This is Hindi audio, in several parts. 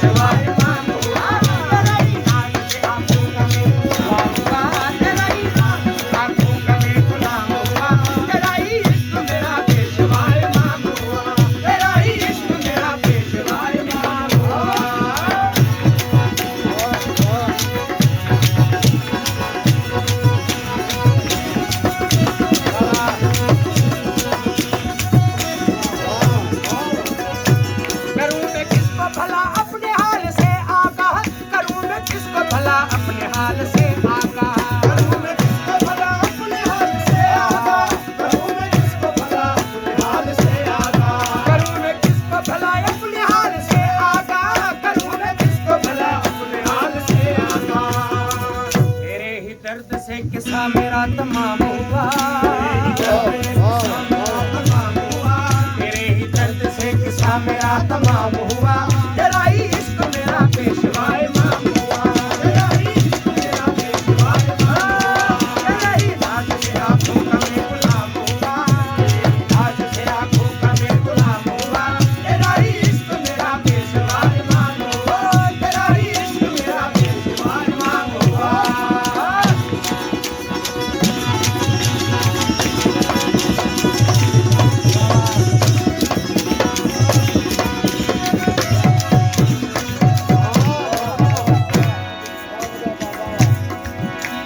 पेशवा इमाम हुआ, तेरा ही नाम से आंखों का मैं गुलाम हुआ, तेरा ही नाम से आंखों का मैं गुलाम हुआ, तेरा ही इश्क मेरा पेशवा इमाम हुआ, तेरा ही इश्क मेरा पेशवा इमाम हुआ। करूं मैं किसको भला अपने हाल से आगाह, करूं मैं किसको भला अपने हाल से आगाह, करूं मैं किसको भला अपने हाल से आगाह, करूं मैं किसको भला अपने हाल से आगाह, करूं मैं किसको भला अपने हाल से आगाह, करूं मैं किसको भला अपने हाल से आगाह। तेरे ही दर्द से किस्सा मेरा तमाम हुआ, तेरे ही दर्द से किस्सा मेरा तमाम हुआ, तेरा ही इश्क मेरा पेशवा इमाम हुआ, तेरा ही इश्क मेरा पेशवा इमाम हुआ, तेरा ही नाज से आंखों का मैं गुलाम हुआ, नाज से आंखों का मैं गुलाम हुआ, तेरा ही इश्क मेरा पेशवा इमाम हुआ, तेरा ही इश्क मेरा पेशवा इमाम हुआ।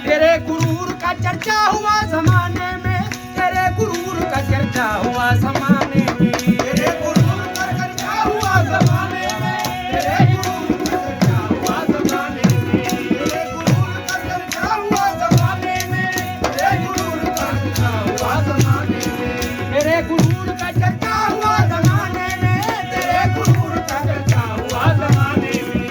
तेरे गुरूर का चर्चा हुआ जमाने में, तेरे गुरूर का चर्चा हुआ जमाने में, तेरे गुरूर का चर्चा हुआ ज़माने में, तेरे गुरूर का चर्चा हुआ ज़माने में, तेरे गुरूर का चर्चा हुआ ज़माने में, तेरे गुरूर का चर्चा हुआ ज़माने में, तेरे गुरूर का चर्चा हुआ जमाने में, तेरे गुरूर का चर्चा हुआ जमाने में।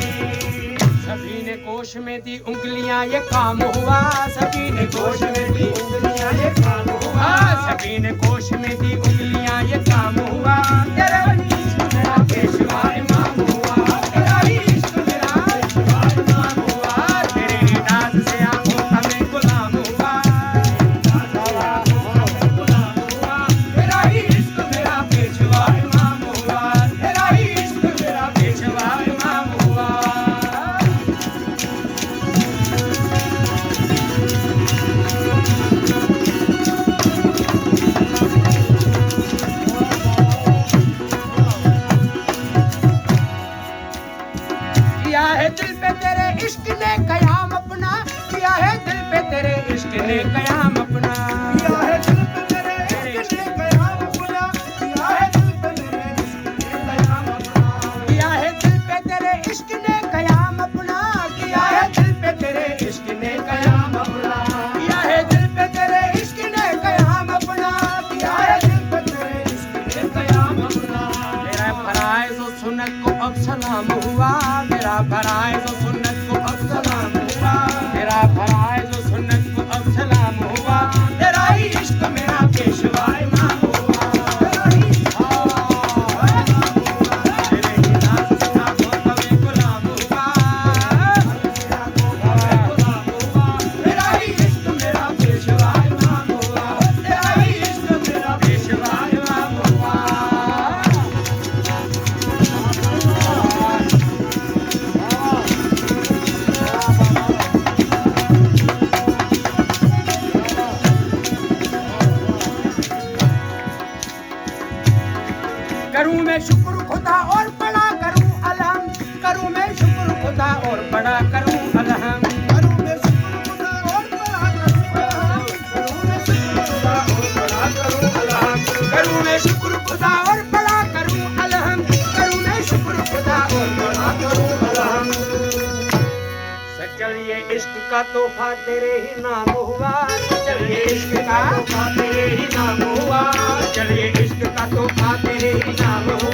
सभी ने कोश में दी उंगलियां ये काम हुआ, सभी ने कोश में दी उंगलियां ये काम हुआ, सभी ने कोश में दी उंगलियां ये काम हुआ, तेरा ही इश्क मेरा पेशवा इमाम हुआ, तेरा ही इश्क मेरा पेशवा इमाम हुआ, तेरे ही नाज से आंखों का मैं गुलाम हुआ, नाज से आंखों का मैं गुलाम हुआ, तेरा ही इश्क मेरा पेशवा इमाम हुआ, तेरा ही इश्क मेरा पेशवा इमाम हुआ। किया है दिल पे तेरे इश्क ने कयाम अपना, किया है दिल पे तेरे इश्क ने कयाम अपना, किया है दिल पे तेरे इश्क ने कयाम अपना, किया है दिल पे तेरे इश्क ने कयाम अपना, किया है दिल पे तेरे इश्क ने कयाम अपना, किया है दिल पे तेरे इश्क ने कयाम अपना, किया है दिल पे तेरे इश्क ने कयाम अपना, किया है दिल पे तेरे इश्क ने कयाम अपना। मेरा फराइज़ और सुन्नत को अब सलाम हुआ, मेरा फराइज़ और सुन्नत को अब सलाम हुआ, मेरा फराइज़ और सुन्नत को अब सलाम हुआ, तेरा ही इश्क मेरा पेशवा इमाम हुआ, तेरा ही इश्क मेरा पेशवा इमाम हुआ, तेरे ही नाज से आंखों का मैं गुलाम हुआ, तेरा गुलाम हुआ, तेरा ही इश्क मेरा पेशवा इमाम हुआ, तेरा ही इश्क मेरा पेशवा इमाम हुआ। करूं मैं शुक्र खुदा और बड़ा करूं अलहम, करूं मैं शुक्र खुदा और बड़ा करूं अलहम, करूं मैं शुक्र खुदा और बड़ा करूं अलहम, करूं मैं शुक्र खुदा और बड़ा करूं अलहम, करूं मैं शुक्र खुदा और बड़ा करूं अलहम, करूं मैं शुक्र खुदा और बड़ा करूं अलहम। सचल ये इश्क का तोहफा तेरे ही नाम हुआ, सचल ये इश्क का तोहफा तेरे ही नाम हुआ, सचल ये इश्क का तोहफा तेरे ही नाम हुआ,